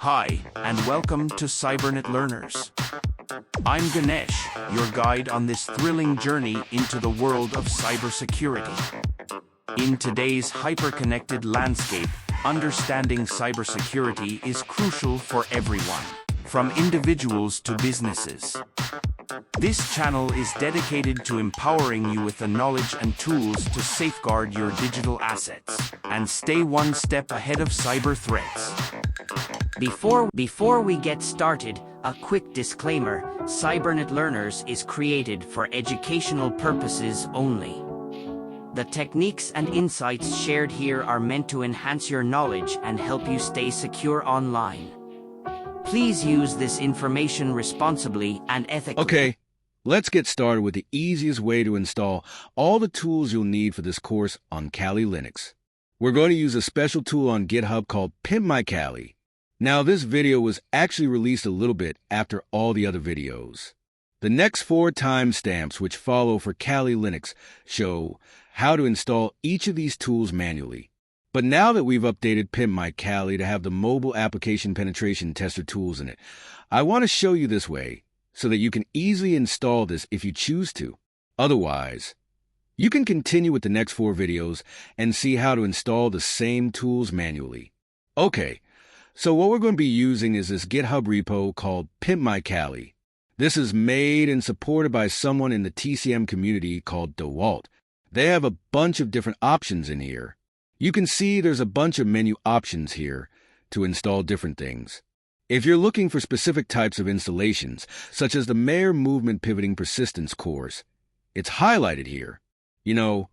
Hi, and welcome to Cybernetlearners. I'm Ganesh, your guide on this thrilling journey into the world of cybersecurity. In today's hyper-connected landscape, understanding cybersecurity is crucial for everyone, from individuals to businesses. This channel is dedicated to empowering you with the knowledge and tools to safeguard your digital assets and stay one step ahead of cyber threats. Before we get started, a quick disclaimer: Cybernetlearners is created for educational purposes only. The techniques and insights shared here are meant to enhance your knowledge and help you stay secure online. Please use this information responsibly and ethically. Okay, let's get started with the easiest way to install all the tools you'll need for this course on Kali Linux. We're going to use a special tool on GitHub called Pimp My Kali. Now, this video was actually released a little bit after all the other videos. The next 4 timestamps which follow for Kali Linux show how to install each of these tools manually. But now that we've updated Pimp My Kali to have the mobile application penetration tester tools in it, I want to show you this way so that you can easily install this if you choose to. Otherwise, you can continue with the next 4 videos and see how to install the same tools manually. Okay, so what we're going to be using is this GitHub repo called Pimp My Kali. This is made and supported by someone in the TCM community called DeWalt. They have a bunch of different options in here. You can see there's a bunch of menu options here to install different things. If you're looking for specific types of installations, such as the Mayor Movement Pivoting Persistence course, it's highlighted here. You know,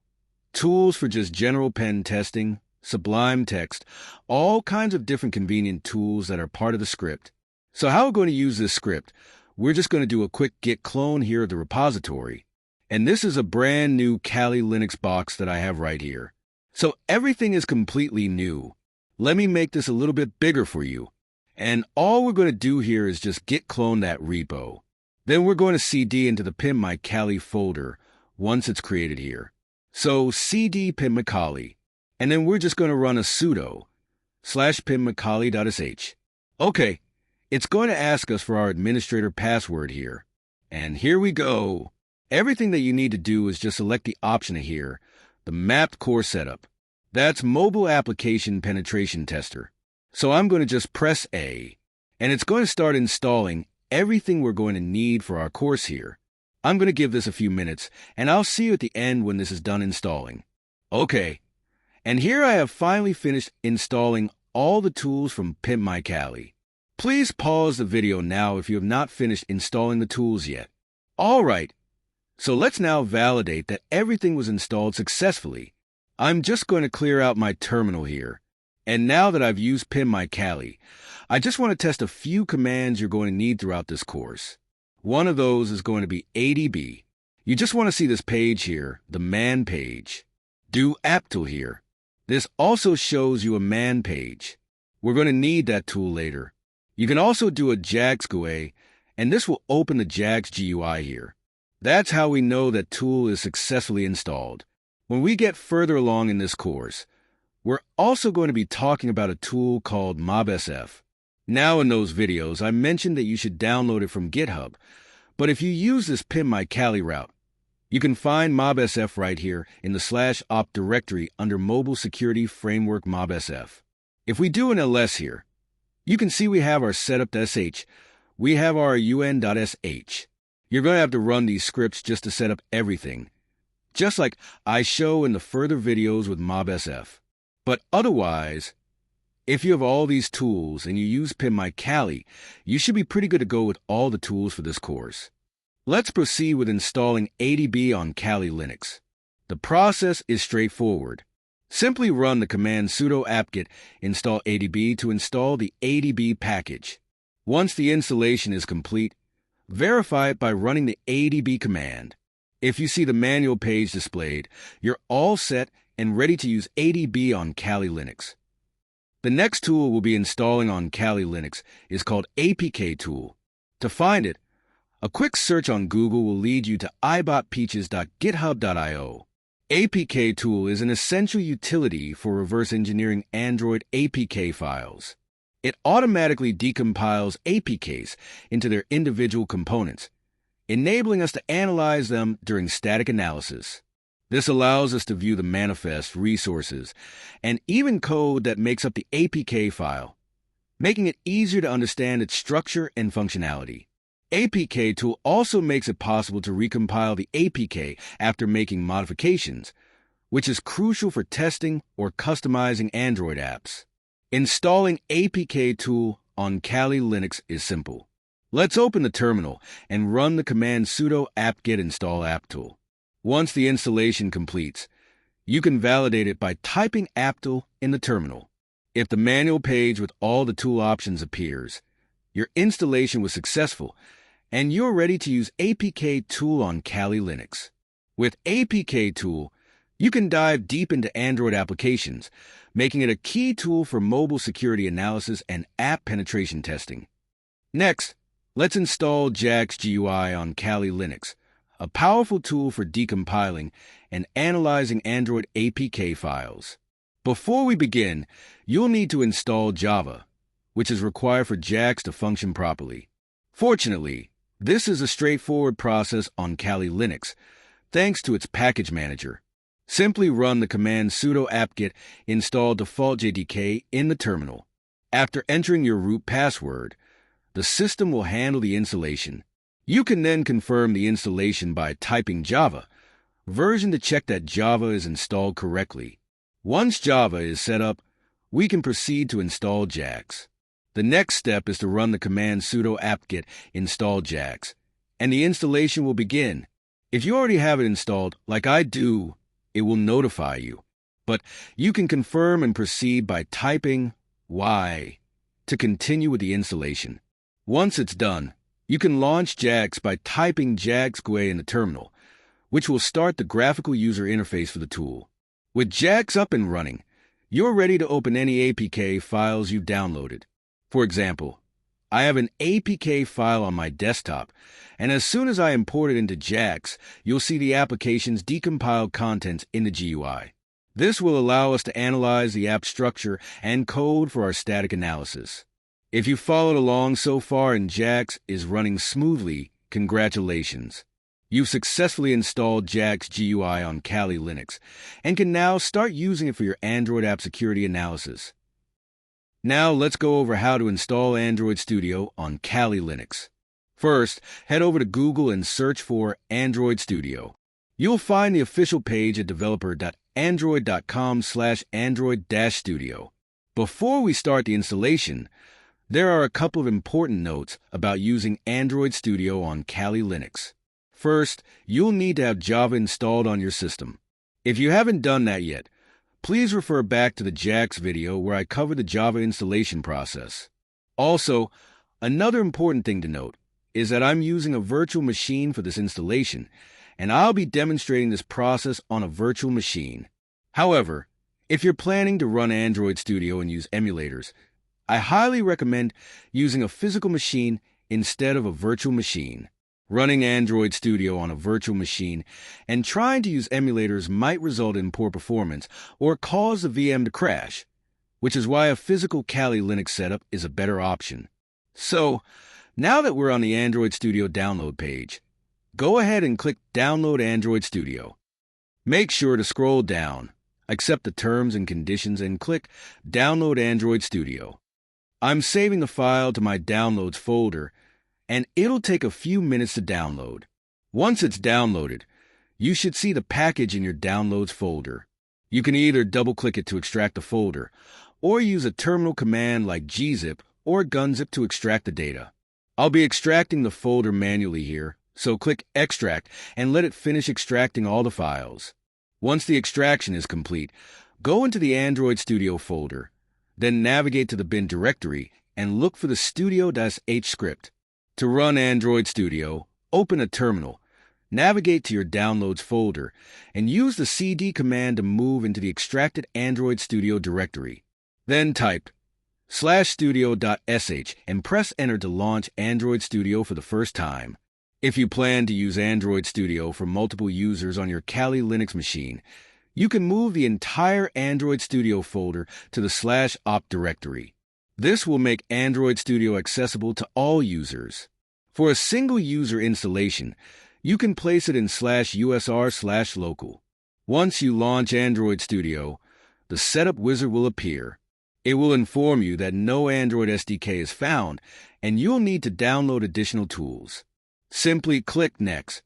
tools for just general pen testing, Sublime Text, all kinds of different convenient tools that are part of the script. So how we're going to use this script, we're just going to do a quick git clone here of the repository. And this is a brand new Kali Linux box that I have right here. So everything is completely new. Let me make this a little bit bigger for you. And all we're going to do here is just git clone that repo. Then we're going to cd into the Pimp My Kali folder once it's created here. So cd Pimp My Kali. And then we're just going to run a sudo /pimpmykali.sh. Okay, it's going to ask us for our administrator password here. And here we go. Everything that you need to do is just select the option here, the mapped core setup. That's mobile application penetration tester. So I'm going to just press A, and it's going to start installing everything we're going to need for our course here. I'm going to give this a few minutes, and I'll see you at the end when this is done installing. Okay. And here I have finally finished installing all the tools from Pimp My Kali. Please pause the video now if you have not finished installing the tools yet. All right, so let's now validate that everything was installed successfully. I'm just going to clear out my terminal here. And now that I've used Pimp My Kali, I just want to test a few commands you're going to need throughout this course. One of those is going to be ADB. You just want to see this page here, the man page. Do APKTool here. This also shows you a man page. We're going to need that tool later. You can also do a JADX GUI, and this will open the JADX GUI here. That's how we know that tool is successfully installed. When we get further along in this course, we're also going to be talking about a tool called MobSF. Now in those videos, I mentioned that you should download it from GitHub, but if you use this Pimp My Kali route, you can find MobSF right here in the /op directory under Mobile Security Framework MobSF. If we do an ls here, you can see we have our setup.sh, we have our un.sh. You're going to have to run these scripts just to set up everything, just like I show in the further videos with MobSF. But otherwise, if you have all these tools and you use Pimp My Kali, you should be pretty good to go with all the tools for this course. Let's proceed with installing ADB on Kali Linux. The process is straightforward. Simply run the command sudo apt-get install ADB to install the ADB package. Once the installation is complete, verify it by running the ADB command. If you see the manual page displayed, you're all set and ready to use ADB on Kali Linux. The next tool we'll be installing on Kali Linux is called APKTool. To find it, a quick search on Google will lead you to ibotpeaches.github.io. APKTool is an essential utility for reverse engineering Android APK files. It automatically decompiles APKs into their individual components, enabling us to analyze them during static analysis. This allows us to view the manifest, resources, and even code that makes up the APK file, making it easier to understand its structure and functionality. APKTool also makes it possible to recompile the APK after making modifications, which is crucial for testing or customizing Android apps. Installing APKTool on Kali Linux is simple. Let's open the terminal and run the command sudo apt-get install APKTool. Once the installation completes, you can validate it by typing APKTool in the terminal. If the manual page with all the tool options appears, your installation was successful and you're ready to use APKTool on Kali Linux. With APKTool, you can dive deep into Android applications, making it a key tool for mobile security analysis and app penetration testing. Next, let's install JADX GUI on Kali Linux, a powerful tool for decompiling and analyzing Android APK files. Before we begin, you'll need to install Java, which is required for JADX to function properly. Fortunately, this is a straightforward process on Kali Linux, thanks to its package manager. Simply run the command sudo apt-get install default JDK in the terminal. After entering your root password, the system will handle the installation. You can then confirm the installation by typing Java version to check that Java is installed correctly. Once Java is set up, we can proceed to install JADX. The next step is to run the command sudo apt-get install JADX, and the installation will begin. If you already have it installed, like I do, it will notify you. But you can confirm and proceed by typing Y to continue with the installation. Once it's done, you can launch JADX by typing JADX GUI in the terminal, which will start the graphical user interface for the tool. With JADX up and running, you're ready to open any APK files you've downloaded. For example, I have an APK file on my desktop, and as soon as I import it into JADX, you'll see the application's decompiled contents in the GUI. This will allow us to analyze the app structure and code for our static analysis. If you followed along so far and JADX is running smoothly, congratulations. You've successfully installed JADX GUI on Kali Linux and can now start using it for your Android app security analysis. Now let's go over how to install Android Studio on Kali Linux. First, head over to Google and search for Android Studio. You'll find the official page at developer.android.com/android-studio. Before we start the installation, there are a couple of important notes about using Android Studio on Kali Linux. First, you'll need to have Java installed on your system. If you haven't done that yet, please refer back to the JADX video where I cover the Java installation process. Also, another important thing to note is that I'm using a virtual machine for this installation, and I'll be demonstrating this process on a virtual machine. However, if you're planning to run Android Studio and use emulators, I highly recommend using a physical machine instead of a virtual machine. Running Android Studio on a virtual machine and trying to use emulators might result in poor performance or cause the VM to crash, which is why a physical Kali Linux setup is a better option. So, now that we're on the Android Studio download page, go ahead and click Download Android Studio. Make sure to scroll down, accept the terms and conditions, and click Download Android Studio. I'm saving the file to my Downloads folder, and it'll take a few minutes to download. Once it's downloaded, you should see the package in your Downloads folder. You can either double-click it to extract the folder, or use a terminal command like gzip or gunzip to extract the data. I'll be extracting the folder manually here, so click Extract and let it finish extracting all the files. Once the extraction is complete, go into the Android Studio folder, then navigate to the bin directory and look for the studio.h script. To run Android Studio, open a terminal, navigate to your Downloads folder, and use the cd command to move into the extracted Android Studio directory. Then type /studio.sh and press Enter to launch Android Studio for the first time. If you plan to use Android Studio for multiple users on your Kali Linux machine, you can move the entire Android Studio folder to the /opt directory. This will make Android Studio accessible to all users. For a single user installation, you can place it in /usr/local. Once you launch Android Studio, the setup wizard will appear. It will inform you that no Android SDK is found, and you'll need to download additional tools. Simply click Next,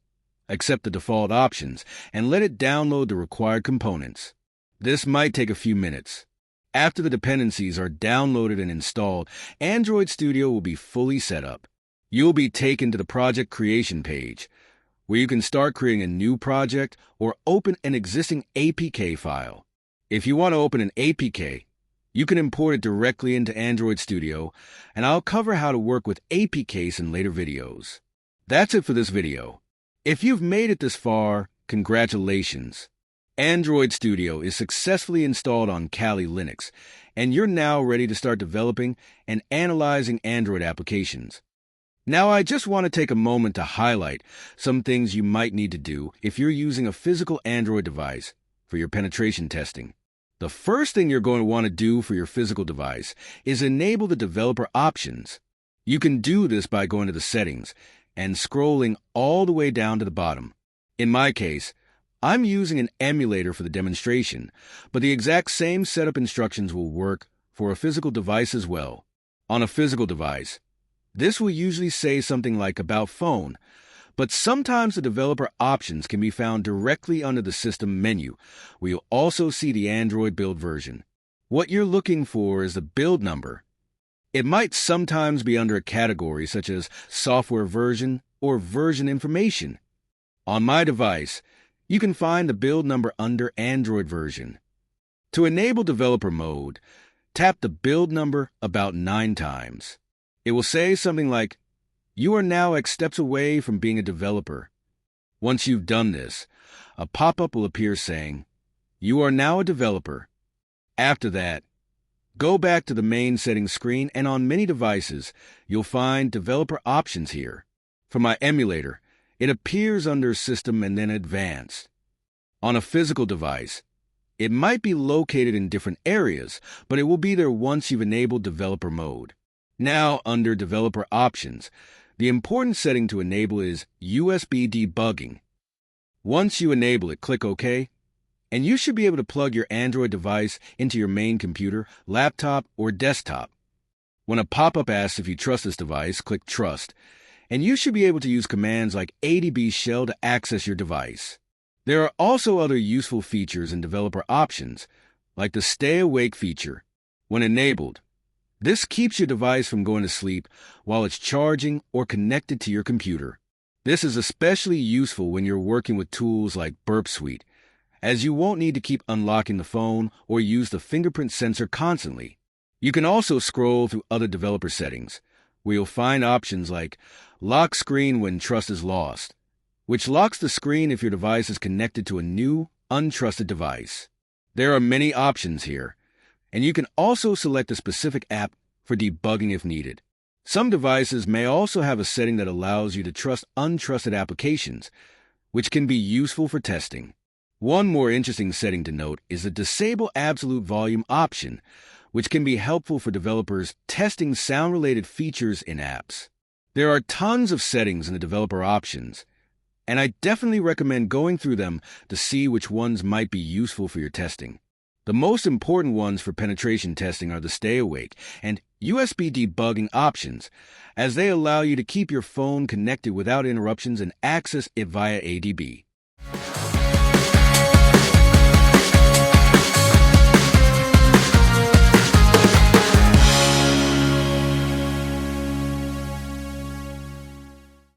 accept the default options, and let it download the required components. This might take a few minutes. After the dependencies are downloaded and installed, Android Studio will be fully set up. You'll be taken to the project creation page, where you can start creating a new project or open an existing APK file. If you want to open an APK, you can import it directly into Android Studio, and I'll cover how to work with APKs in later videos. That's it for this video. If you've made it this far, congratulations. Android Studio is successfully installed on Kali Linux, and you're now ready to start developing and analyzing Android applications. Now, I just want to take a moment to highlight some things you might need to do if you're using a physical Android device for your penetration testing. The first thing you're going to want to do for your physical device is enable the developer options. You can do this by going to the settings and scrolling all the way down to the bottom. In my case, I'm using an emulator for the demonstration, but the exact same setup instructions will work for a physical device as well. On a physical device, this will usually say something like About Phone, but sometimes the developer options can be found directly under the system menu, where you'll also see the Android build version. What you're looking for is the build number. It might sometimes be under a category such as software version or version information. On my device, you can find the build number under Android version. To enable developer mode, tap the build number about 9 times. It will say something like, "You are now X steps away from being a developer." Once you've done this, a pop-up will appear saying, "You are now a developer." After that, go back to the main settings screen, and on many devices, you'll find developer options here. For my emulator, it appears under System and then Advanced. On a physical device, it might be located in different areas, but it will be there once you've enabled developer mode. Now, under Developer Options, the important setting to enable is USB debugging. Once you enable it, click OK, and you should be able to plug your Android device into your main computer, laptop, or desktop. When a pop-up asks if you trust this device, click Trust, and you should be able to use commands like ADB shell to access your device. There are also other useful features in Developer Options, like the Stay Awake feature. When enabled, this keeps your device from going to sleep while it's charging or connected to your computer. This is especially useful when you're working with tools like Burp Suite, as you won't need to keep unlocking the phone or use the fingerprint sensor constantly. You can also scroll through other developer settings, where you'll find options like Lock Screen when trust is lost, which locks the screen if your device is connected to a new, untrusted device. There are many options here, and you can also select a specific app for debugging if needed. Some devices may also have a setting that allows you to trust untrusted applications, which can be useful for testing. One more interesting setting to note is the Disable Absolute Volume option, which can be helpful for developers testing sound-related features in apps. There are tons of settings in the developer options, and I definitely recommend going through them to see which ones might be useful for your testing. The most important ones for penetration testing are the Stay Awake and USB debugging options, as they allow you to keep your phone connected without interruptions and access it via ADB.